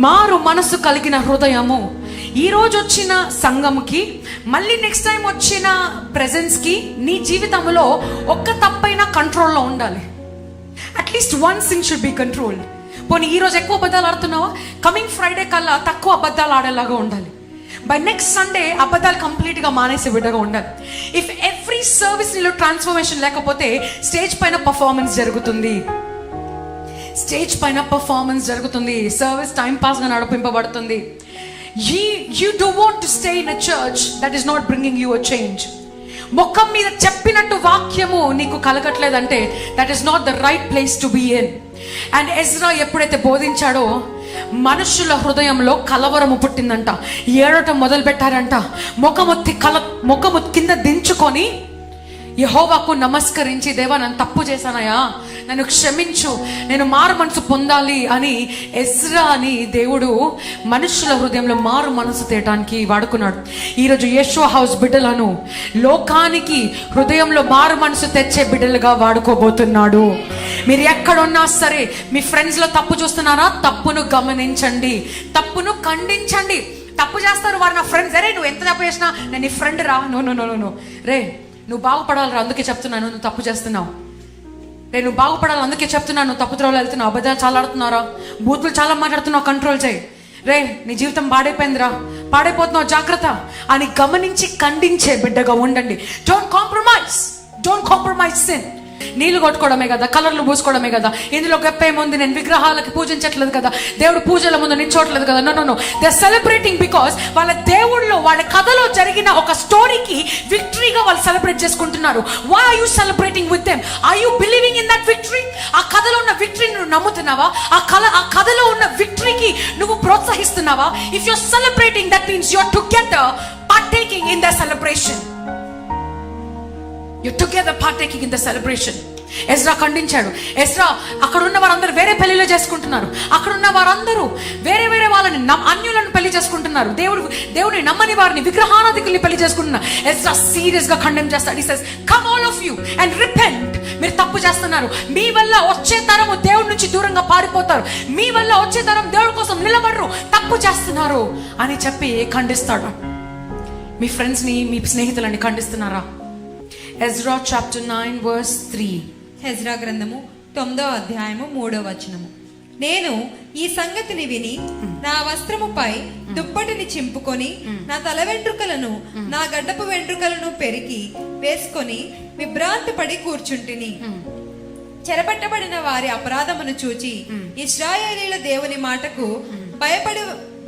మారు మనసు కలిగిన హృదయము. ఈరోజు వచ్చిన సంఘంకి, మళ్ళీ నెక్స్ట్ టైం వచ్చిన ప్రెజెన్స్కి నీ జీవితంలో ఒక్క తప్పైనా కంట్రోల్లో ఉండాలి. At least one thing should be controlled. పోనీ ఈరోజు ఎక్కువ అబద్ధాలు ఆడుతున్నావా, కమింగ్ ఫ్రైడే కల్లా తక్కువ అబద్ధాలు ఆడేలాగా ఉండాలి. బై నెక్స్ట్ సండే అబద్ధాలు కంప్లీట్గా మానేసే బిడ్డగా ఉండాలి. ఇఫ్ ఎవ్రీ సర్వీస్ నీలో ట్రాన్స్ఫర్మేషన్ లేకపోతే స్టేజ్ పైన పర్ఫార్మెన్స్ జరుగుతుంది. స్టేజ్ పైన పర్ఫార్మెన్స్ జరుగుతుంది, సర్వీస్ టైం పాస్గా నడిపింపబడుతుంది. You don't want to stay in a church that is not bringing you a change. ముఖం మీద చెప్పినట్టు వాక్యము నీకు కలగట్లేదంటే that is not the right place to be in. And Ezra ఎప్పుడైతే బోధించాడో మనుషుల హృదయంలో కలవరము పుట్టిందంట, ఏడటం మొదలు పెట్టారంట. ముఖము కింద దించుకొని యెహోవాకు నమస్కరించి, దేవా నన్ను తప్పు చేశానయ్యా, నన్ను క్షమించు, నేను మారు మనసు పొందాలి అని ఎజ్రాని దేవుడు మనుషుల హృదయంలో మారు మనసు తేయడానికి వాడుకున్నాడు. ఈరోజు యెషువా హౌస్ బిడ్డలను లోకానికి హృదయంలో మారు మనసు తెచ్చే బిడ్డలుగా వాడుకోబోతున్నాడు. మీరు ఎక్కడున్నా సరే, మీ ఫ్రెండ్స్లో తప్పు చూస్తున్నారా, తప్పును గమనించండి, తప్పును ఖండించండి. తప్పు చేస్తారు వారు, నా ఫ్రెండ్స్, అరే నువ్వు ఎంత తప్పు చేసినా నేను నీ ఫ్రెండ్ రా, నో రే నువ్వు బాగుపడాలి, అందుకే చెప్తున్నాను నువ్వు తప్పు చేస్తున్నావు. నువ్వు బాగుపడాలి, అందుకే చెప్తున్నాను నువ్వు తప్పు త్రోవలో వెళ్తున్నావు, అబద్ధాలు చాలా ఆడుతున్నారా, బూతులు చాలా మాట్లాడుతున్నావు, కంట్రోల్ చేయి. రే నీ జీవితం పాడైపోయిందిరా, పాడైపోతున్నావు, జాగ్రత్త అని గమనించి ఖండించే బిడ్డగా ఉండండి. Don't compromise sin. నీళ్లు కొట్టుకోవడమే కదా, కలర్లు పూసుకోవడమే కదా, ఇందులో గొప్ప ఏముంది, నేను విగ్రహాలకి పూజించట్లేదు కదా, దేవుడు పూజల ముందు నిల్చోట్లేదు కదా. No, they are celebrating because వాళ్ళ దేవుళ్ళలో, వాళ్ళ కథలో జరిగిన ఒక స్టోరీకి విక్టరీగా వాళ్ళు సెలబ్రేట్ చేసుకుంటున్నారు. Why are you celebrating with them? Are you believing in that victory? ఆ కథలో ఉన్న విక్టరీ నువ్వు నమ్ముతున్నావా? ఆ కథలో ఉన్న విక్టరీకి నువ్వు ప్రోత్సహిస్తున్నావా? If you are celebrating, that means you are together partaking in the celebration. You're together partaking in the celebration. Ezra ఖండించాడు. ఎజ్రా అక్కడ ఉన్న వారందరూ వేరే పెళ్లిలో చేసుకుంటున్నారు, అక్కడ ఉన్న వారందరూ వేరే వాళ్ళని అన్యులను పెళ్లి చేసుకుంటున్నారు, దేవుడిని నమ్మని వారిని, విగ్రహారాధికుల్ని పెళ్లి చేసుకుంటున్నారు. ఎజ్రా సీరియస్ గా ఖండన చేస్తాడు. He says, come all of you and repent. మీరు తప్పు చేస్తున్నారు, మీ వల్ల వచ్చే తరము దేవుడి నుంచి దూరంగా పారిపోతారు, మీ వల్ల వచ్చే తరం దేవుడి కోసం నిలబడరు, తప్పు చేస్తున్నారు అని చెప్పి ఖండిస్తాడు. మీ ఫ్రెండ్స్ ని, మీ స్నేహితులని ఖండిస్తున్నారా? Ezra chapter 9 verse 3. ఎజ్రా గ్రంథము 9వ అధ్యాయము 3వ వచనము. నేను ఈ సంగతిని విని నా వస్త్రముపై దుప్పటిని చింపుకొని నా తల వెంట్రుకలను, నా గడ్డపు వెంట్రుకలను పెరికి వేసుకొని విభ్రాంతి పడి కూర్చుంటిని. చెరపట్టబడిన వారి అపరాధమును చూచి ఇశ్రాయేలీయుల దేవుని మాటకు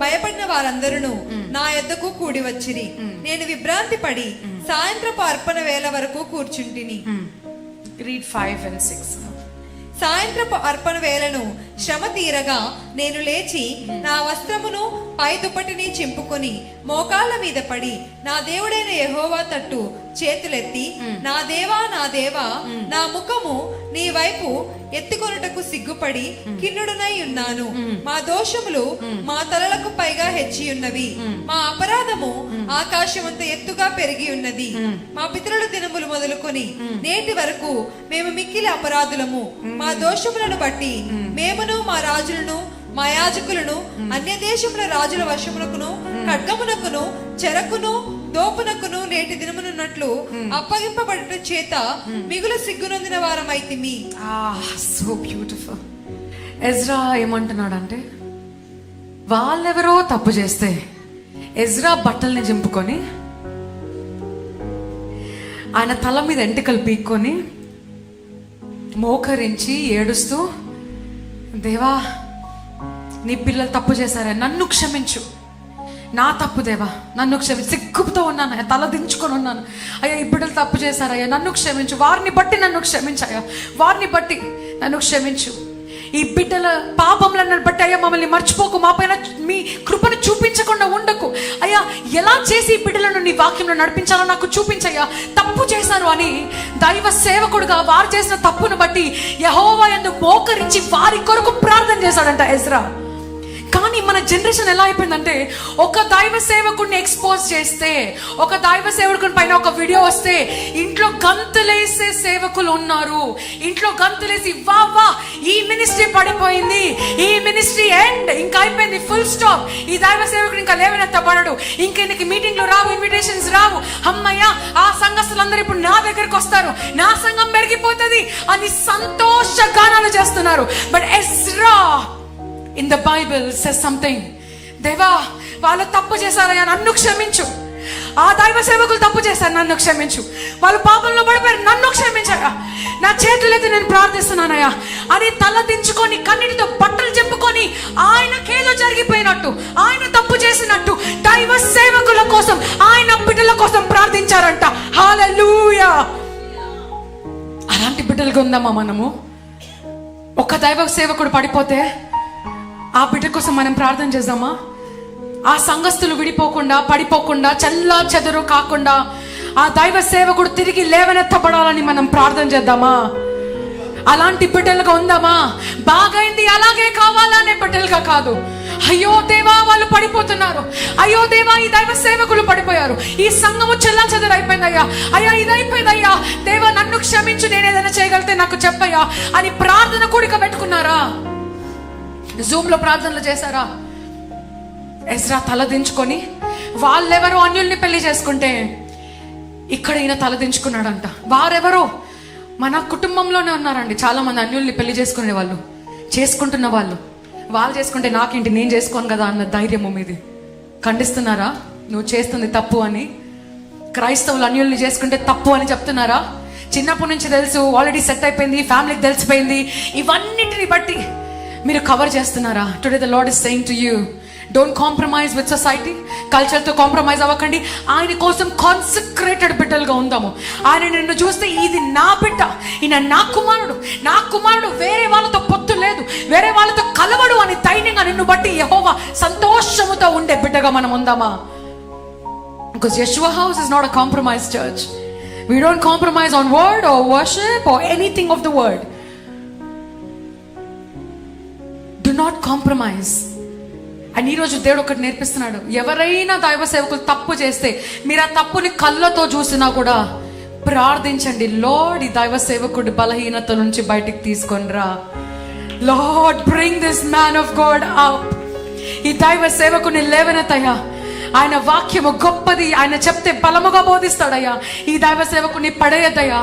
భయపడిన వారందరూ నా యొద్దకు కూడి వచ్చిరి. నేను విభ్రాంతి పడి సాయంత్రపు అర్పణ వేళ వరకు కూర్చుంటిని. Read 5 and 6. సాయంత్రపు అర్పణ వేళను శ్రమ తీరగా నేను లేచి నా వస్త్రమును పై దుప్పటిని చింపుకొని మోకాళ్ళ మీద పడి నా దేవుడైన యెహోవా తట్టు చేతులెత్తి, నా దేవా నా ముఖము నీ వైపు ఎత్తుకొనుటకు సిగ్గుపడి కిన్నుడనై ఉన్నాను. మా దోషములు మా తలలకు పైగా హెచ్చి ఉన్నవి, మా అపరాధము ఆకాశమంత ఎత్తుగా పెరిగి ఉన్నది. మా పితరుల దినములు మొదలుకొని నేటి వరకు మేము మిక్కిలి అపరాధులము. మా దోషములను బట్టి మేమును, మా రాజులను, మా యాజకులను అన్య దేశముల రాజుల వశమునకును, ఖడ్గమునకును, చెరకును, దోపునకును నేటి దినమునున్నట్లు అప్పగింపబడుట చేత మిగులు సిగ్గునొందిన వారమైతిమి. So beautiful. ఎజ్రా ఏమంటున్నాడంటే, వాళ్ళెవరో తప్పు చేస్తే ఎజ్రా బట్టల్ని చింపుకొని ఆయన తల మీద ఎంటికలు పీక్కొని మోకరించి ఏడుస్తూ, దేవా నీ పిల్లలు తప్పు చేశారా, నన్ను క్షమించు, నా తప్పు దేవా, నన్ను క్షమించు, సిగ్గుతో ఉన్నాను, తల దించుకొని ఉన్నాను అయ్యా, ఈ బిడ్డలు తప్పు చేశారయ్యా, నన్ను క్షమించు, వారిని బట్టి నన్ను క్షమించయ్యా, వారిని బట్టి నన్ను క్షమించు, ఈ బిడ్డల పాపములను బట్టి అయ్యా మమ్మల్ని మర్చిపోకు, మా పైన మీ కృపను చూపించకుండా ఉండకు అయ్యా, ఎలా చేసి ఈ బిడ్డలను నీ వాక్యంలో నడిపించాలో నాకు చూపించయ్యా, తప్పు చేశారు అని దైవ సేవకుడుగా వారు చేసిన తప్పును బట్టి యెహోవా యందు మోకరించి వారి కొరకు ప్రార్థన చేశాడంట ఎజ్రా. కానీ కానీ మన జనరేషన్ ఎలా అయిపోయిందంటే, ఒక దైవ సేవకుడిని ఎక్స్పోజ్ చేస్తే, ఒక దైవ సేవకుడి పైన ఒక వీడియో వస్తే ఇంట్లో గంతులేసే సేవకులు ఉన్నారు. ఇంట్లో గంతులేసి వా వా ఈ మినిస్ట్రీ పడిపోయింది, ఈ మినిస్ట్రీ ఎండ్, ఇంకా అయిపోయింది, ఫుల్ స్టాప్, ఈ దైవ సేవకుడు ఇంకా లేవనెత్తబడడు, ఇంకా ఈయనకి మీటింగ్లు రావు, ఇన్విటేషన్స్ రావు, అమ్మయ్య ఆ సంఘస్థులందరూ ఇప్పుడు నా దగ్గరకు వస్తారు, నా సంఘం పెరిగిపోతుంది అని సంతోష గానాలు చేస్తున్నారు. But Ezra in the Bible says something. దేవా, వాళ్ళు తప్పు చేశారయ్యా, నన్ను క్షమించు. ఆ దైవ సేవకులు తప్పు చేశారు, నన్ను క్షమించు. వాళ్ళు పాపంలో పడిపోయారు, నన్ను క్షమించయ్యా. నా చేతులైతే నేను ప్రార్థిస్తున్నానయ్యా అని తలదించుకొని కన్నీటితో బట్టలు చెప్పుకొని ఆయనకేదో జరిగిపోయినట్టు, ఆయన తప్పు చేసినట్టు దైవ సేవకుల కోసం, ఆయన బిడ్డల కోసం ప్రార్థించారంట. హల్లెలూయా. అలాంటి బిడ్డలుగా ఉందామా మనము? ఒక దైవ సేవకుడు పడిపోతే ఆ బిడ్డ కోసం మనం ప్రార్థన చేద్దామా? ఆ సంఘస్థులు విడిపోకుండా, పడిపోకుండా, చల్లా చెదరు కాకుండా ఆ దైవ సేవకుడు తిరిగి లేవనెత్తబడాలని మనం ప్రార్థన చేద్దామా? అలాంటి బిడ్డలుగా ఉందామా? బాగైంది అలాగే కావాలనే బిడ్డలుగా కాదు. అయ్యో దేవా వాళ్ళు పడిపోతున్నారు, అయ్యో దేవా ఈ దైవ సేవకులు పడిపోయారు, ఈ సంఘము చెల్లా చెదరు అయిపోయిందయ్యా, అయ్యా ఇది అయిపోయిందయ్యా, దేవా నన్ను క్షమించు, నేను ఏదైనా చేయగలిగితే నాకు చెప్పయ్యా అని ప్రార్థన కూడిక పెట్టుకున్నారా? జూమ్ లో ప్రార్థనలు చేశారా? ఎజ్రా తలదించుకొని, వాళ్ళెవరో అన్యుల్ని పెళ్లి చేసుకుంటే ఇక్కడ ఈయన తలదించుకున్నాడంట. వారెవరో మన కుటుంబంలోనే ఉన్నారండి చాలా మంది అన్యుల్ని పెళ్లి చేసుకునే వాళ్ళు, చేసుకుంటున్న వాళ్ళు. వాళ్ళు చేసుకుంటే నాకేంటి, నేను చేసుకోను కదా అన్న ధైర్యము మీది. ఖండిస్తున్నారా నువ్వు చేస్తుంది తప్పు అని? క్రైస్తవులు అన్యుల్ని చేసుకుంటే తప్పు అని చెప్తున్నారా? చిన్నప్పటి నుంచి తెలుసు, ఆల్రెడీ సెట్ అయిపోయింది, ఫ్యామిలీకి తెలిసిపోయింది, ఇవన్నిటిని బట్టి మీరు కవర్ చేస్తున్నారా? Today the Lord is saying to you, don't compromise with society, కల్చర్తో కాంప్రమైజ్ అవ్వకండి. ఆయన కోసం కాన్సక్రేటెడ్ బిడ్డలుగా ఉందాము. ఆయన నిన్ను చూస్తే ఇది నా బిడ్డ, ఈయన నా కుమారుడు, నా కుమారుడు వేరే వాళ్ళతో పొత్తు లేదు, వేరే వాళ్ళతో కలవడు అని ధైర్యంగా నిన్ను బట్టి యెహోవా సంతోషముతో ఉండే బిడ్డగా మనం ఉందామా? Because Yeshua house is not a compromised church. We don't compromise on word or worship or anything of the word. Do not compromise. And ఈరోజు దేవుడు ఒకటి నేర్పిస్తున్నాడు, ఎవరైనా దైవ సేవకులు తప్పు చేస్తే మీరు ఆ తప్పుని కళ్ళతో చూసినా కూడా ప్రార్థించండి, లార్డ్ ఈ దైవ సేవకుడి బలహీనత నుంచి బయటికి తీసుకొని రా, lord bring this man of God up, ఈ దైవ సేవకుని లేవనెత్తయ్యా, ఆయన వాక్యము గొప్పది, ఆయన చెప్తే బలముగా బోధిస్తాడయ్యా, ఈ దైవ సేవకుని పడేయద్దయ్యా,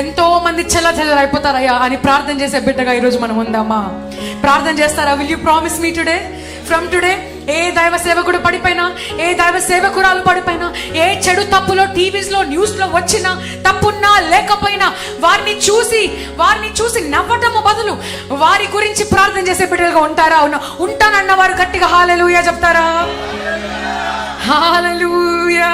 ఎంతో మంది చెల్ల అయిపోతారయ్యా అని ప్రార్థన చేసే బిడ్డగా ఈరోజు మనం ఉందామా? ప్రార్థన చేస్తారా? Will you promise me today, from today, ఏ దైవ సేవకుడు పడిపోయినా, ఏ దైవ సేవకురాలు పడిపోయినా, ఏ చెడు తప్పులో టీవీస్ లో న్యూస్ లో వచ్చినా, తప్పున్నా లేకపోయినా వారిని చూసి నవ్వటము బదులు వారి గురించి ప్రార్థన చేసే బిడ్డలుగా ఉంటారా? ఉంటానన్న వారు గట్టిగా హల్లెలూయా చెప్తారా? హల్లెలూయా.